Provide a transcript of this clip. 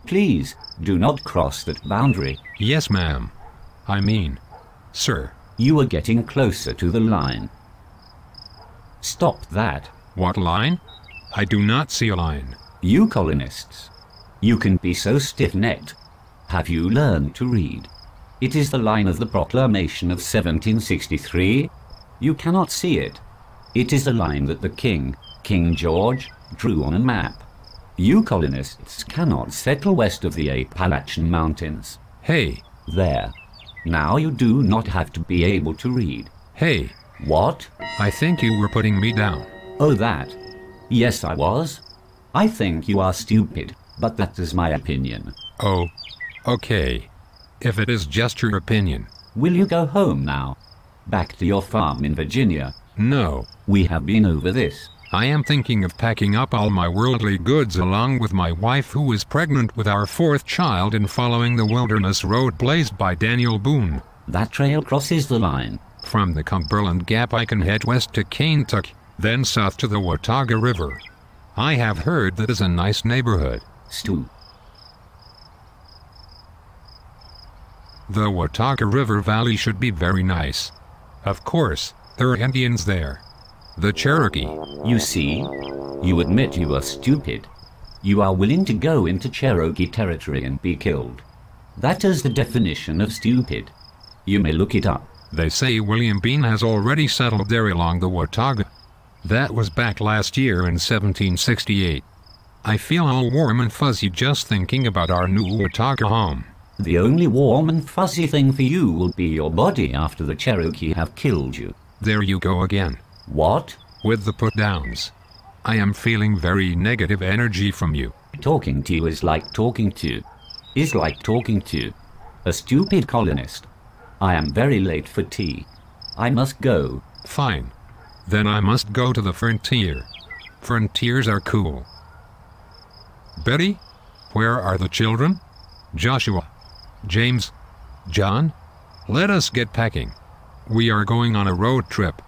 Please, do not cross that boundary. Yes, ma'am. I mean, sir. You are getting closer to the line. Stop that. What line? I do not see a line. You colonists. You can be so stiff-necked. Have you learned to read? It is the line of the Proclamation of 1763. You cannot see it. It is a line that the King, King George, drew on a map. You colonists cannot settle west of the Appalachian Mountains. Hey. There. Now you do not have to be able to read. Hey. What? I think you were putting me down. Oh, that. Yes, I was. I think you are stupid, but that is my opinion. Oh. Okay. If it is just your opinion. Will you go home now? Back to your farm in Virginia? No. We have been over this. I am thinking of packing up all my worldly goods along with my wife, who is pregnant with our 4th child, and following the wilderness road blazed by Daniel Boone. That trail crosses the line. From the Cumberland Gap I can head west to Kaintuck, then south to the Watauga River. I have heard that is a nice neighborhood. Stu. The Watauga River Valley should be very nice. Of course, there are Indians there. The Cherokee. You see? You admit you are stupid. You are willing to go into Cherokee territory and be killed. That is the definition of stupid. You may look it up. They say William Bean has already settled there along the Watauga. That was back last year in 1768. I feel all warm and fuzzy just thinking about our new Watauga home. The only warm and fuzzy thing for you will be your body after the Cherokee have killed you. There you go again. What? With the put-downs. I am feeling very negative energy from you. Talking to you is like talking to a stupid colonist. I am very late for tea. I must go. Fine. Then I must go to the frontier. Frontiers are cool. Betty? Where are the children? Joshua? James? John? Let us get packing. We are going on a road trip.